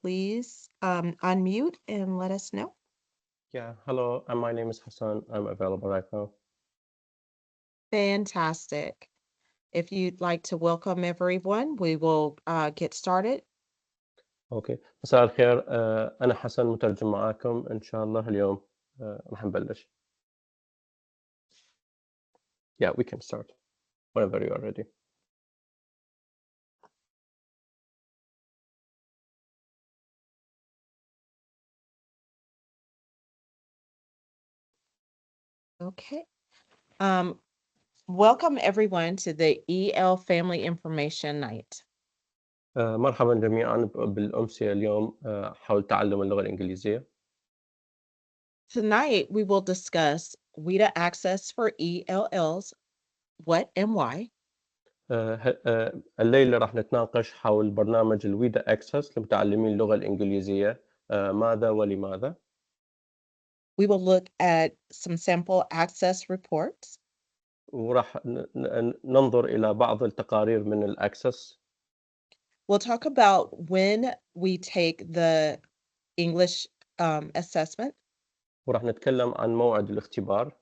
please unmute and let us know? Yeah, hello, and my name is Hassan. I'm available right now. Fantastic. If you'd like to welcome everyone, we will get started. اوكي، مساء الخير. انا حسن مترجم معاكم ان شاء الله اليوم. راح نبلش. Yeah, we can start whenever you are ready. Okay. Um, Welcome everyone to the EL Family Information Night. مرحبا جميعا بالأمسية اليوم حول تعلم اللغة الإنجليزية. Tonight, we will discuss WIDA access for ELLs, what and why. الليلة راح نتناقش حول برنامج الويدا أكسس لمتعلمي اللغة الإنجليزية. ماذا ولماذا؟ We will look at some sample access reports. وراح ننظر إلى بعض التقارير من الأكسس. We'll talk about when we take the English assessment. وراح نتكلم عن موعد الاختبار.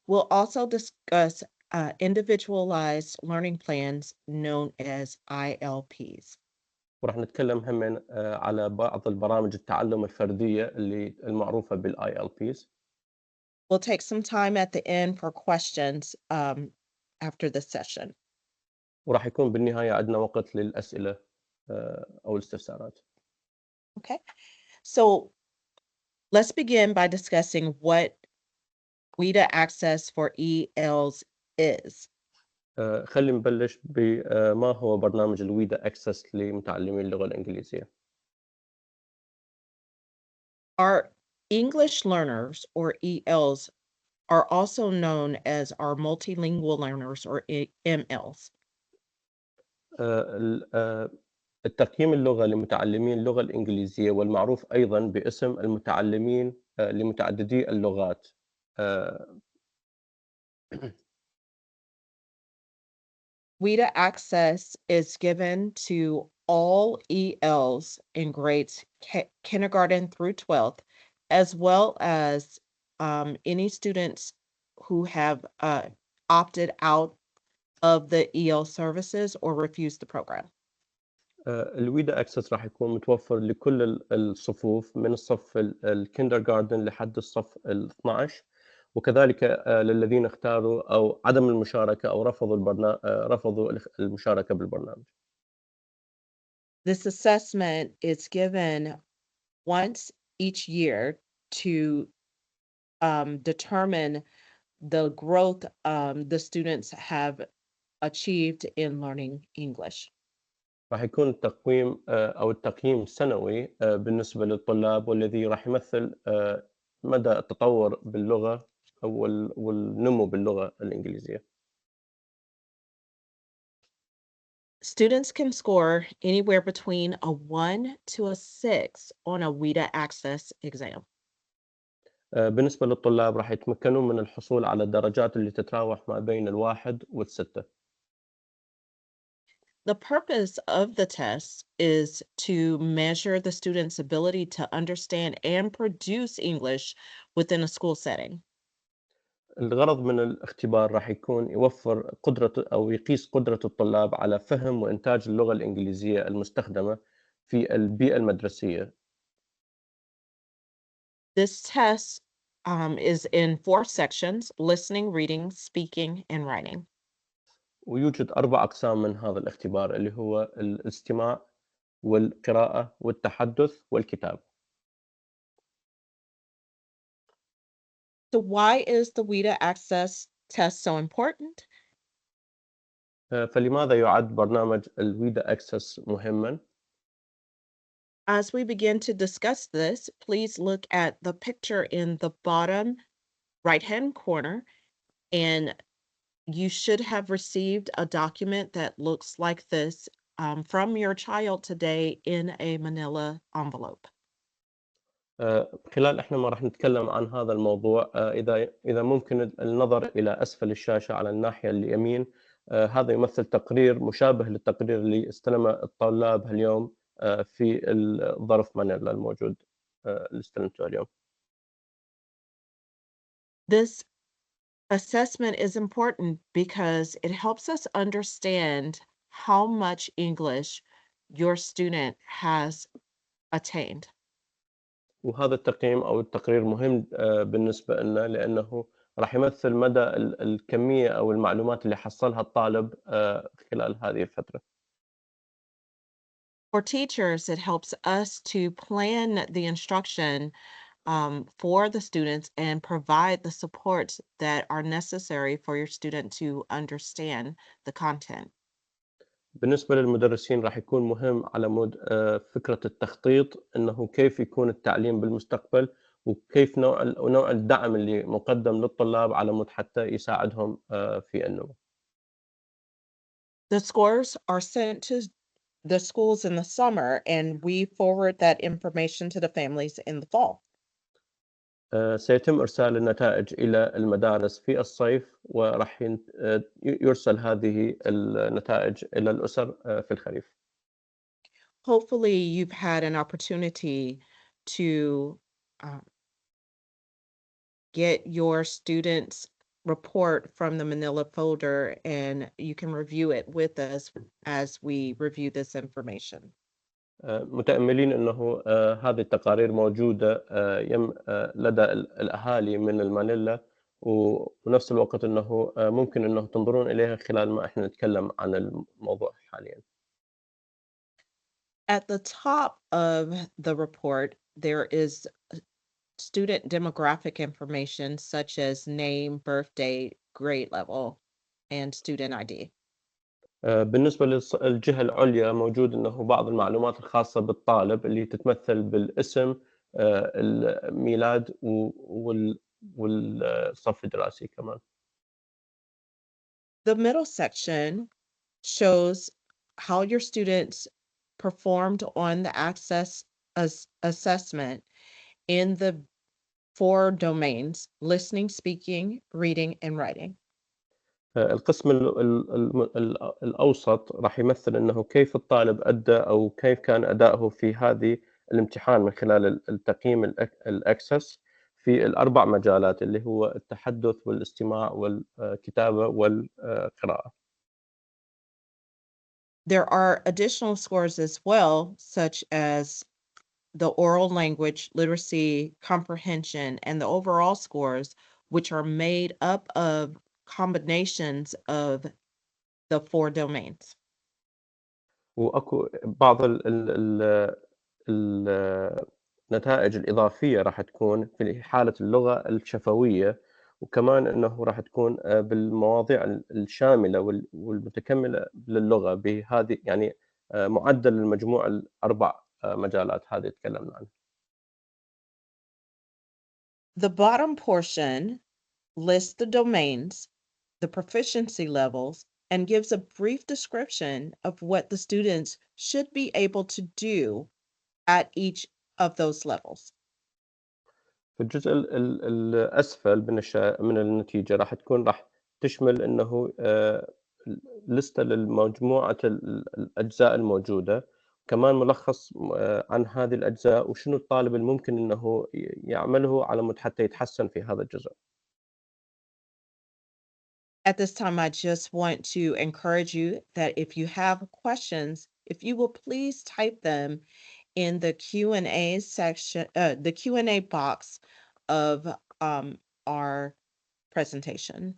We'll also discuss individualized learning plans known as ILPs. وراح نتكلم هم على بعض البرامج التعلم الفردية اللي المعروفة بالILPs. We'll take some time at the end for questions after the session. وراح يكون بالنهاية عندنا وقت للأسئلة أو الاستفسارات. Okay, so let's begin by discussing what WIDA access for ELs is. خلينا نبلش بما هو برنامج الويدا أكسس لمتعلمي اللغة الإنجليزية. Our English learners, or ELs, are also known as our multilingual learners, or MLs. التقييم اللغة لمتعلمي اللغة الإنجليزية والمعروف أيضا باسم المتعلمين لمتعددي اللغات. WIDA access is given to all ELs in grades kindergarten through 12th, as well as any students who have opted out of the EL services or refused the program. الويدا اكسس راح يكون متوفر لكل الصفوف من الصف الكندر جاردن لحد الصف ال 12، وكذلك للذين اختاروا او عدم المشاركه او رفضوا المشاركه بالبرنامج. This assessment is given once each year to determine the growth the students have achieved in learning English. راح يكون التقويم او التقييم سنوي بالنسبه للطلاب، والذي راح يمثل مدى التطور باللغه والنمو باللغه الانجليزيه. Students can score anywhere between a 1 to a 6 on a WIDA access exam. بالنسبة للطلاب راح يتمكنوا من الحصول على الدرجات اللي تتراوح ما بين الواحد والستة. The purpose of the test is to measure the student's ability to understand and produce English within a school setting. الغرض من الاختبار راح يكون يوفر قدرة أو يقيس قدرة الطلاب على فهم وإنتاج اللغة الإنجليزية المستخدمة في البيئة المدرسية. This test is in 4 sections: listening, reading, speaking, and writing. ويوجد 4 أقسام من هذا الاختبار، اللي هو الاستماع والقراءة والتحدث والكتابة. So why is the WIDA access test so important? فلماذا يعد برنامج الويدا أكسس مهما؟ As we begin to discuss this, please look at the picture in the bottom right-hand corner, and you should have received a document that looks like this from your child today in a manila envelope. خلال إحنا ما راح نتكلم عن هذا الموضوع، إذا ممكن النظر إلى أسفل الشاشة على الناحية اليمين، هذا يمثل تقرير مشابه للتقرير اللي استلمه الطلاب اليوم في الظرف مانيلا الموجود اللي استلمته اليوم. This assessment is important because it helps us understand how much English your student has attained. وهذا التقييم أو التقرير مهم بالنسبة لنا، لأنه راح يمثل مدى الكمية أو المعلومات اللي حصلها الطالب خلال هذه الفترة. For teachers, it helps us to plan the instruction for the students and provide the supports that are necessary for your student to understand the content. بالنسبة للمدرسين راح يكون مهم على مود فكرة التخطيط، إنه كيف يكون التعليم بالمستقبل، وكيف نوع الدعم اللي مقدم للطلاب على مود حتى يساعدهم في النمو. The scores are sent to the schools in the summer, and we forward that information to the families in the fall. سيتم إرسال النتائج إلى المدارس في الصيف، وراح يُرسل هذه النتائج إلى الأسر في الخريف. Hopefully, you've had an opportunity to uh, get your students' report from the Manila folder, and you can review it with us as we review this information. متأملين إنه هذه التقارير موجودة لدى الأهالي من المانيلا، ونفس الوقت إنه ممكن إنه تنظرون إليها خلال ما إحنا نتكلم عن الموضوع حاليًا. At the top of the report, there is student demographic information such as name, birth date, grade level, and student ID. بالنسبة الجهة العُليا موجود إنه بعض المعلومات الخاصة بالطالب اللي تتمثل بالاسم، الميلاد، والصف الدراسي كمان. The middle section shows how your students performed on the access assessment in the four domains: listening, speaking, reading, and writing. القسم الأوسط راح يمثل إنه كيف الطالب أدّى أو كيف كان أداؤه في هذه الامتحان من خلال التقييم الأكسس في ال4 مجالات، اللي هو التحدث والاستماع والكتابة والقراءة. There are additional scores as well, such as the oral language, literacy, comprehension, and the overall scores, which are made up of combinations of the four domains. وأكو بعض النتائج الإضافية راح تكون في حالة اللغة الشفوية، وكمان إنه راح تكون بالمواضيع الشاملة والمتكملة للغة بهذه، يعني معدل المجموع ال4 مجالات هذه تكلمنا عنها. The bottom portion lists the domains, the proficiency levels, and gives a brief description of what the students should be able to do at each of those levels. في الجزء الأسفل من النتيجة راح تشمل إنه لِستة للمجموعة الأجزاء الموجودة، كمان ملخص عن هذه الأجزاء وشنو الطالب الممكن إنه يعمله على مود حتى يتحسن في هذا الجزء. At this time, I just want to encourage you that if you have questions, if you will please type them in the Q&A section, the Q&A box of our presentation.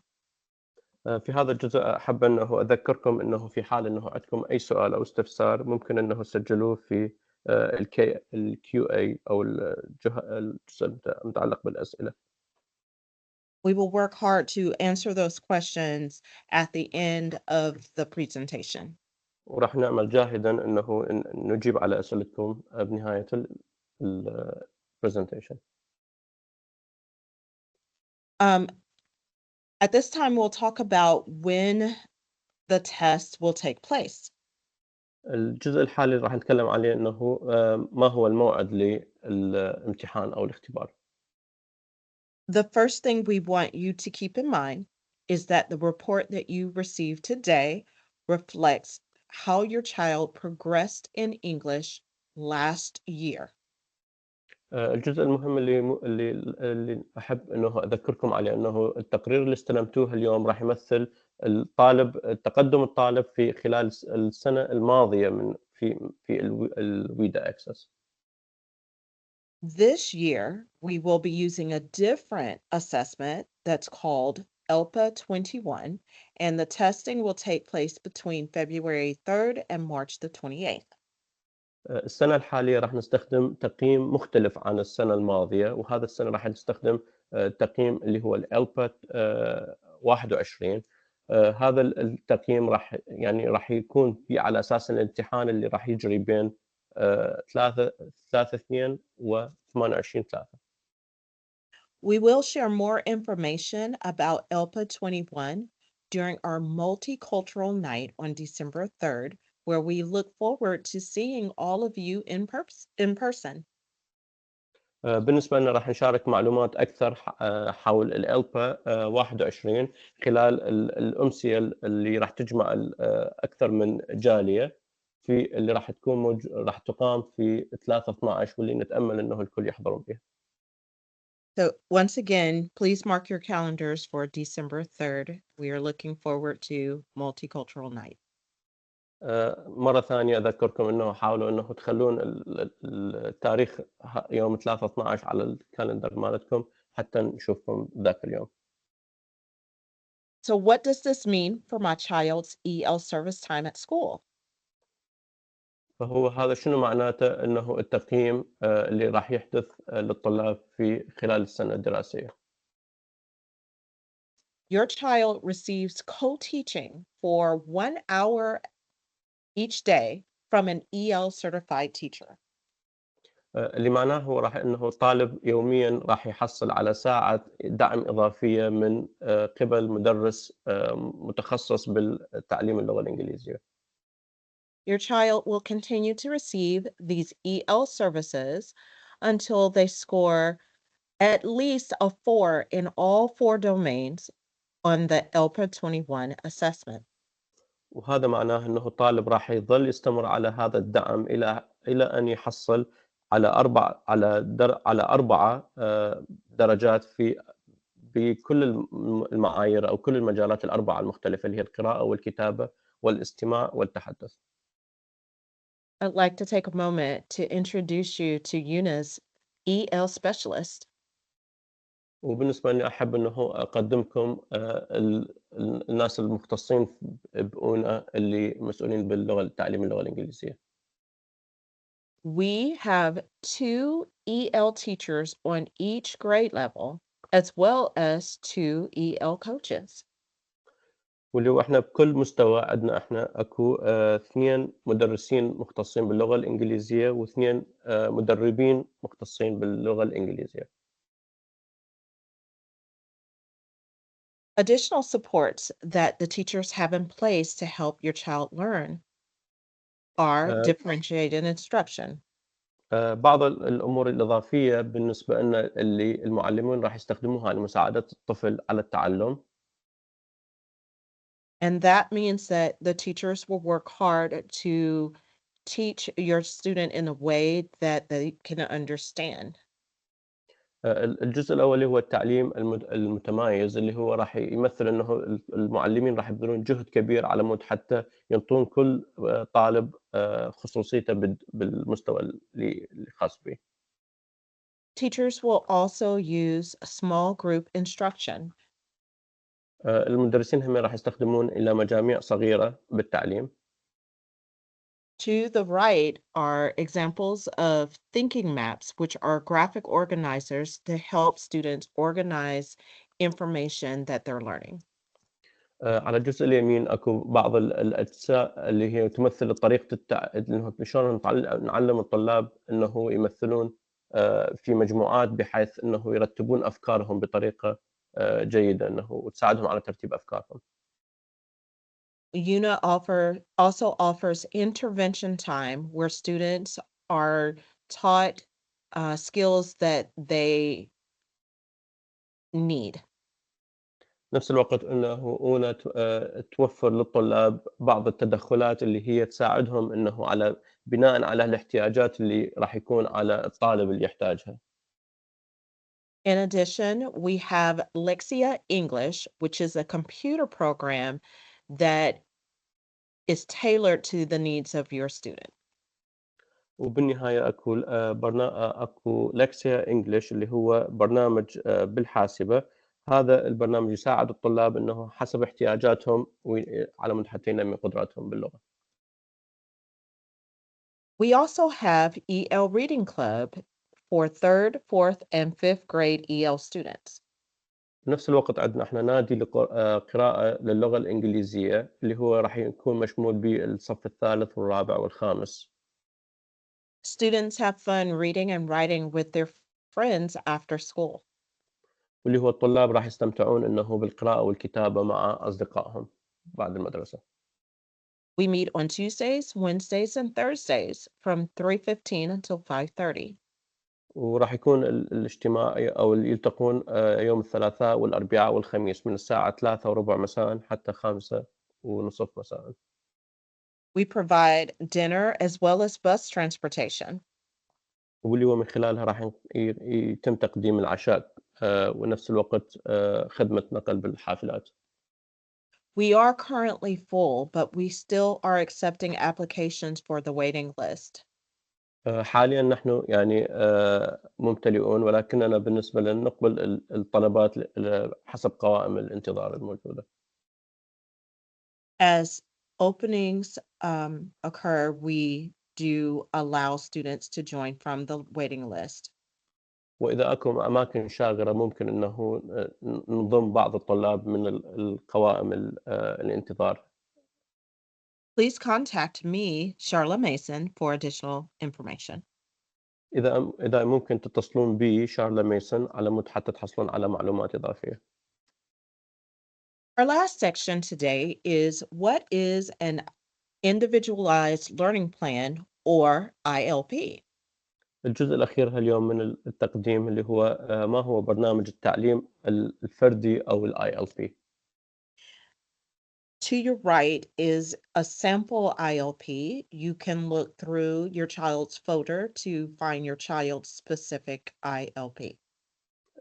في هذا الجزء أحب إنه أذكّركم إنه في حال إنه عندكم أي سؤال أو استفسار ممكن إنه تسجّلوه في الQA أو الجزء المتعلق بالأسئلة. We will work hard to answer those questions at the end of the presentation. وراح نعمل جاهدًا إنه نجيب على أسئلتكم بنهاية الpresentation. Um, at this time, we'll talk about when the test will take place. الجزء الحالي راح نتكلم عليه إنه ما هو الموعد للامتحان أو الاختبار. The first thing we want you to keep in mind is that the report that you received today reflects how your child progressed in English last year. الجزء المهم اللي أحب إنه أذكّركم عليه إنه التقرير اللي استلمتوه اليوم راح يمثّل تقدُّم الطالب في خلال السنة الماضية في الWIDA Access. This year, we will be using a different assessment that's called ELPA 21, and the testing will take place between February 3rd and March the 28th. السنة الحالية راح نستخدم تقييم مختلف عن السنة الماضية، وهذا السنة راح نستخدم التقييم اللي هو الELPA 21. هذا التقييم راح يكون على أساس الامتحان اللي راح يجري بين 3/2 و28/3. We will share more information about ELPA 21 during our multicultural night on December 3rd, where we look forward to seeing all of you in person. بالنسبة لنا راح نشارك معلومات أكثر حول الألبا 21 خلال الأمسية اللي راح تجمع أكثر من جالية اللي راح تقام في 3/12 واللي نتأمل إنه الكل يحضرون بها. So, once again, please mark your calendars for December 3rd. We are looking forward to Multicultural Night. مرة ثانية أذكركم إنه حاولوا إنه تخلون التاريخ يوم 3/12 على الكالندر مالتكم حتى نشوفكم ذاك اليوم. So, what does this mean for my child's EL service time at school? فهو هذا شنو معناته إنه التقييم اللي راح يحدث للطلاب في خلال السنة الدراسية. Your child receives co-teaching for 1 hour each day from an EL certified teacher. اللي معناه هو إنه الطالب يوميًا راح يحصل على ساعة دعم إضافية من قبل مدرس متخصص بالتعليم اللغة الإنجليزية. Your child will continue to receive these EL services until they score at least a 4 in all 4 domains on the ELPA 21 assessment. وهذا معناه إنه الطالب راح يظل يستمر على هذا الدعم إلى أن يحصل على 4 درجات بكل المعايير أو كل المجالات ال4 المختلفة اللي هي القراءة والكتابة والاستماع والتحدث. I'd like to take a moment to introduce you to Yuna's EL specialist. وبالنسبة لي أحب إنه أقدّمكم الناس المختصين بأونًا اللي مسؤولين تعليم اللغة الإنجليزية. We have 2 EL teachers on each grade level, as well as 2 EL coaches. واللي هو إحنا بكل مستوى عندنا إحنا أكو 2 مدرسين مختصين باللغة الإنجليزية و2 مدربين مختصين باللغة الإنجليزية. Additional supports that the teachers have in place to help your child learn are آآ differentiated instruction. بعض الأمور الإضافية بالنسبة لنا اللي المعلمين راح يستخدموها لمساعدة الطفل على التعلم. And that means that the teachers will work hard to teach your student in a way that they can understand. الجزء الأول اللي هو التعليم المتمايز، اللي هو راح يمثّل إنه المعلمين راح يبذلون جهد كبير على مود حتى ينطون كل طالب خصوصيته بالمستوى اللي خاص به. Teachers will also use small group instruction. المدرسين هم راح يستخدمون إلى مجاميع صغيرة بالتعليم. To the right are examples of thinking maps, which are graphic organizers to help students organize information that they're learning. على الجزء اليمين أكو بعض الأجزاء اللي هي تمثّل طريقة إنه شلون نعلّم الطلاب إنه يمثّلون في مجموعات بحيث إنه يرتّبون أفكارهم بطريقة جيدة وتساعدهم على ترتيب أفكارهم. UNA also offers intervention time where students are taught skills that they need. نفس الوقت إنه هنا توفر للطلاب بعض التدخلات اللي هي تساعدهم إنه على بناءً على الاحتياجات اللي راح يكون على الطالب اللي يحتاجها. In addition, we have Lexia English, which is a computer program that is tailored to the needs of your student. وبالنهاية أكو أكو Lexia English اللي هو برنامج بالحاسبة. هذا البرنامج يساعد الطلاب إنه حسب احتياجاتهم على مود حتى ينمي قدراتهم باللغة. We also have EL Reading Club for third, fourth, and fifth grade EL students. بنفس الوقت عندنا إحنا نادي قراءة للغة الإنجليزية اللي هو راح يكون مشمول بالصف الثالث والرابع والخامس. Students have fun reading and writing with their friends after school. واللي هو الطلاب راح يستمتعون إنه بالقراءة والكتابة مع أصدقائهم بعد المدرسة. We meet on Tuesdays, Wednesdays, and Thursdays from 3:15 until 5:30. وراح يكون الاجتماع أو يلتقون يوم الثلاثاء والأربعاء والخميس من الساعة 15:15 مساءً حتى 17:30 مساءً. We provide dinner as well as bus transportation. واللي هو من خلالها راح يتم تقديم العشاء ونفس الوقت خدمة نقل بالحافلات. We are currently full, but we still are accepting applications for the waiting list. حاليًا نحن يعني ممتلئون، ولكننا بالنسبة لنا نقبل الطلبات حسب قوائم الانتظار الموجودة. As openings occur, we do allow students to join from the waiting list. وإذا أكو أماكن شاغرة ممكن إنه نضم بعض الطلاب من القوائم الانتظار. Please contact me, Charla Mason, for additional information. إذا ممكن تتصلون بي شارلا ميسون على مود حتى تحصلون على معلومات إضافية. Our last section today is what is an individualized learning plan or ILP? الجزء الأخير هاليوم من التقديم اللي هو ما هو برنامج التعليم الفردي أو الILP. To your right is a sample ILP. You can look through your child's folder to find your child's specific ILP.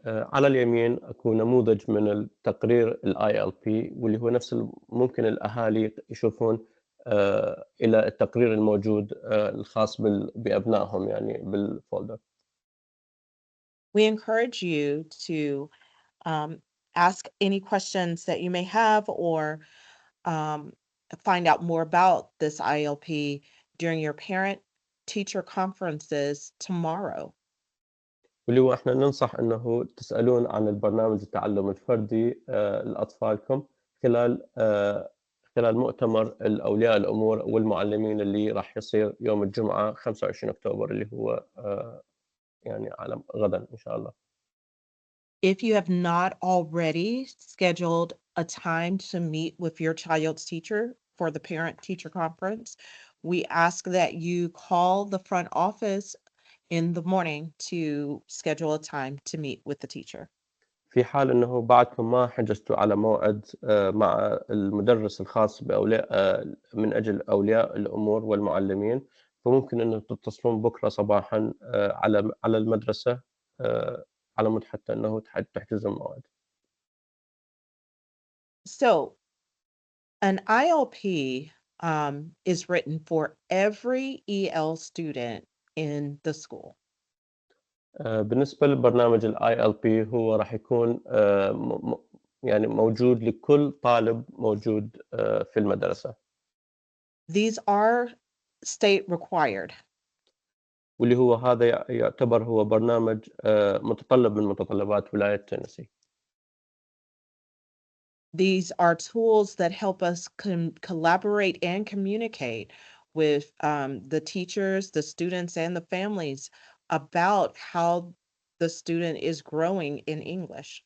على اليمين أكو نموذج من التقرير الILP واللي هو نفس ممكن الأهالي يشوفون إلى التقرير الموجود الخاص بأبنائهم يعني بالfolder. We encourage you to ask any questions that you may have or um, find out more about this ILP during your parent teacher conferences tomorrow. واللي هو إحنا ننصح إنه تسألون عن البرنامج التعلم الفردي لأطفالكم خلال مؤتمر الأولياء الأمور والمعلمين اللي راح يصير يوم الجمعة 25 أكتوبر اللي هو يعني على غدًا إن شاء الله. If you have not already scheduled a time to meet with your child's teacher for the parent teacher conference, we ask that you call the front office in the morning to schedule a time to meet with the teacher. في حال إنه بعدكم ما حجزتوا على موعد مع المدرس الخاص بأولياء من أجل أولياء الأمور والمعلمين، فممكن إنه تتصلون بكرة صباحًا على المدرسة على مود حتى إنه تحجزوا الموعد. So, an ILP is written for every EL student in the school. بالنسبة لبرنامج الILP هو راح يكون م م يعني موجود لكل طالب موجود في المدرسة، These are state required. واللي هو هذا يعتبر هو برنامج متطلب من متطلبات ولاية تينيسي. These are tools that help us collaborate and communicate with the teachers, the students, and the families about how the student is growing in English.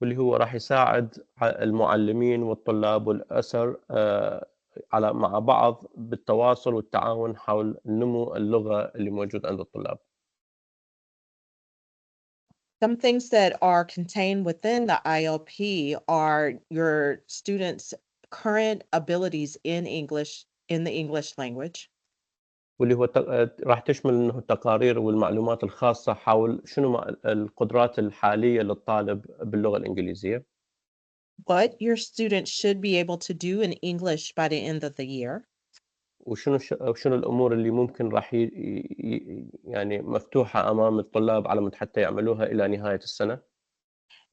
واللي هو راح يساعد المعلمين والطلاب والأسر على مع بعض بالتواصل والتعاون حول نمو اللغة اللي موجود عند الطلاب. Some things that are contained within the ILP are your students' current abilities in the English language, واللي هو راح تشمل إنه التقارير والمعلومات الخاصة حول شنو القدرات الحالية للطالب باللغة الإنجليزية، what your students should be able to do in English by the end of the year, وشنو الأمور اللي ممكن راح يعني مفتوحة أمام الطلاب على مود حتى يعملوها إلى نهاية السنة.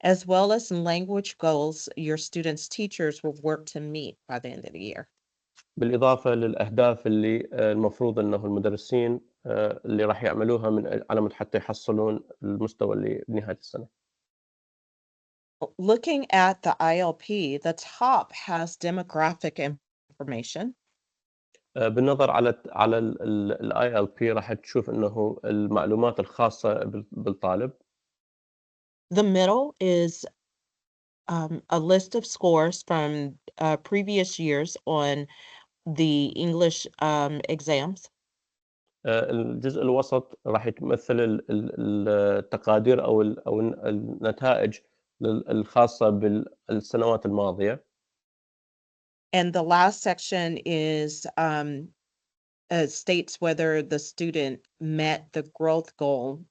as well as language goals your students' teachers will work to meet by the end of the year. بالإضافة للأهداف اللي المفروض إنه المدرسين اللي راح يعملوها على مود حتى يحصلون المستوى اللي بنهاية السنة. Looking at the ILP, the top has demographic information. بالنظر على الILP راح تشوف إنه المعلومات الخاصة بالطالب. The middle is a list of scores from previous years on the English exams. الجزء الوسط راح يتمثل التقادير أو النتائج الخاصة بالسنوات الماضية. And the last section is states whether the student met the growth goal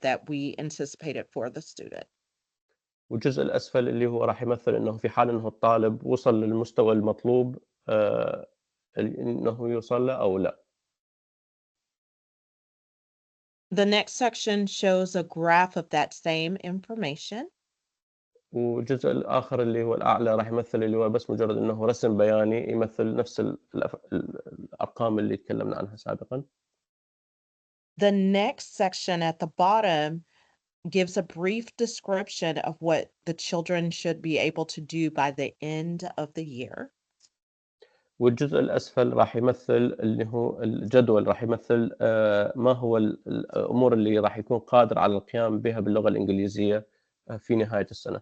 that we anticipated for the student. والجزء الأسفل اللي هو راح يمثل إنه في حال إنه الطالب وصل للمستوى المطلوب إنه يوصل له أو لأ. The next section shows a graph of that same information. والجزء الآخر اللي هو الأعلى راح يمثل اللي هو بس مجرد إنه رسم بياني يمثل نفس الأرقام اللي تكلمنا عنها سابقًا. The next section at the bottom gives a brief description of what the children should be able to do by the end of the year. والجزء الأسفل راح يمثل اللي هو الجدول راح يمثل ما هو الأمور اللي راح يكون قادر على القيام بها باللغة الإنجليزية في نهاية السنة.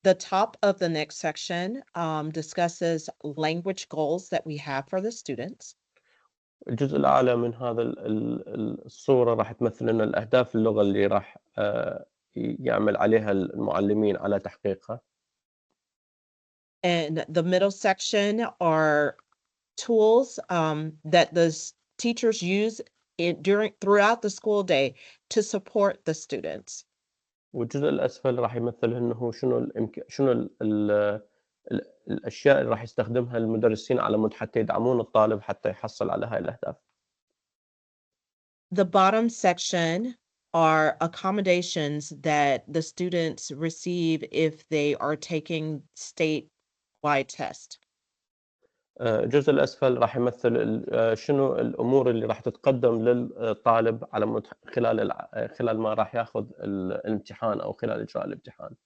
The top of the next section discusses language goals that we have for the students. الجزء الأعلى من هذا الصورة راح تمثل لنا الأهداف اللغة اللي راح يعمل عليها المعلمين على تحقيقها. And the middle section are tools that teachers use throughout the school day to support the students. والجزء الأسفل راح يمثل إنه شنو الأشياء اللي راح يستخدمها المدرسين على مود حتى يدعمون الطالب حتى يحصل على هاي الأهداف. The bottom section are accommodations that the students receive if they are taking statewide test. الجزء الأسفل راح يمثل شنو الأمور اللي راح تتقدم للطالب على خلال ما راح ياخذ الامتحان أو خلال إجراء الامتحان.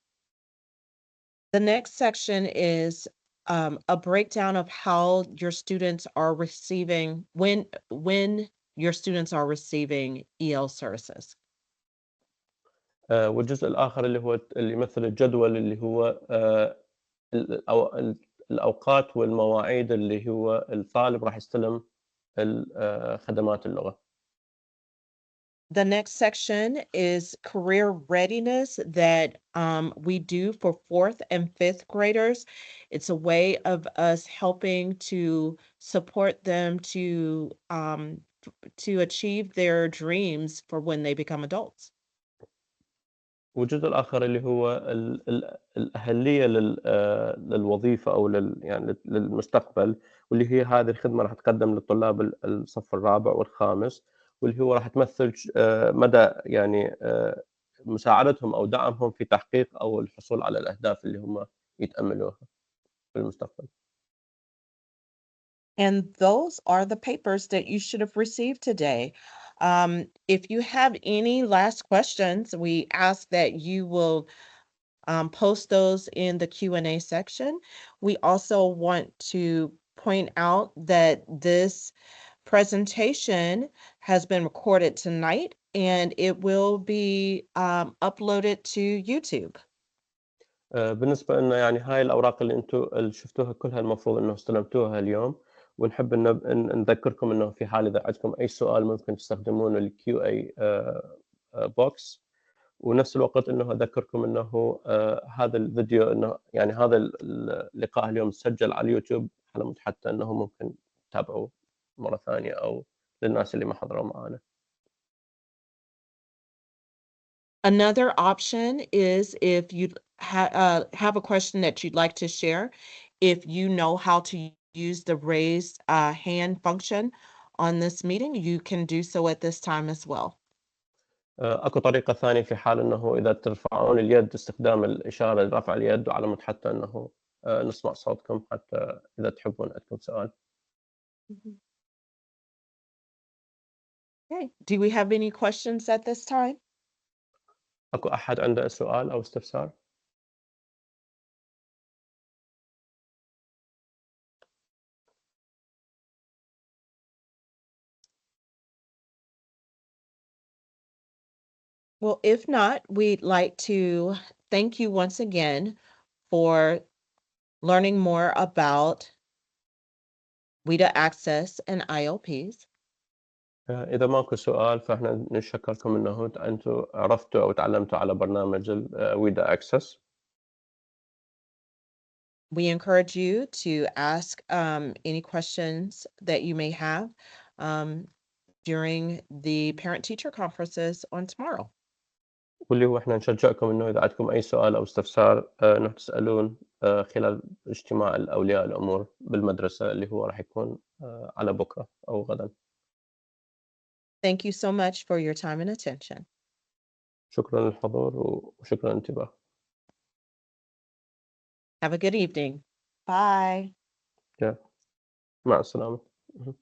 The next section is a breakdown of how your students are receiving when your students are receiving EL services. والجزء الآخر اللي يمثل الجدول اللي هو الأوقات والمواعيد اللي هو الطالب راح يستلم خدمات اللغة. The next section is career readiness that we do for fourth and fifth graders. It's a way of us helping to support them to achieve their dreams for when they become adults. والجزء الآخر اللي هو الأهلية للوظيفة أو يعني للمستقبل، واللي هي هذه الخدمة راح تقدم للطلاب الصف الرابع والخامس، واللي هو راح تمثل مدى يعني مساعدتهم أو دعمهم في تحقيق أو الحصول على الأهداف اللي هم يتأملوها في المستقبل. And those are the papers that you should have received today. If you have any last questions, we ask that you will post those in the Q&A section. We also want to point out that this presentation has been recorded tonight and it will be uploaded to YouTube. بالنسبة لنا يعني هاي الأوراق اللي أنتم شفتوها كلها المفروض إنه استلمتوها اليوم، ونحب نذكركم إنه في حال إذا عندكم أي سؤال ممكن تستخدمون الQA box ونفس الوقت إنه أذكّركم إنه هذا الفيديو إنه يعني هذا اللقاء اليوم سجّل على اليوتيوب على مود حتى إنه ممكن تتابعوه مرة ثانية أو للناس اللي ما حضروا معانا. Another option is if you have a question that you'd like to share, if you know how to use the raise hand function on this meeting, you can do so at this time as well. أكو طريقة ثانية في حال إنه إذا ترفعون اليد استخدام الإشارة لرفع اليد وعلى مود حتى إنه نسمع صوتكم حتى إذا تحبون عندكم سؤال. Mhm. Okay. Do we have any questions at this time? أكو أحد عنده سؤال أو استفسار؟ Well, if not, we'd like to thank you once again for learning more about WIDA access and ILPs. إذا ماكو سؤال فإحنا نتشكركم إنه أنتم عرفتوا أو تعلمتوا على برنامج WIDA Access. We encourage you to ask any questions that you may have um, during the parent-teacher conferences on tomorrow. واللي هو إحنا نشجعكم إنه إذا عندكم أي سؤال أو استفسار إنه تسألون خلال اجتماع الأولياء الأمور بالمدرسة اللي هو راح يكون على بكرة أو غدًا. Thank you so much for your time and attention. شكرًا للحضور وشكرًا للانتباه. Have a good evening. Bye. مع السلامة. اهم.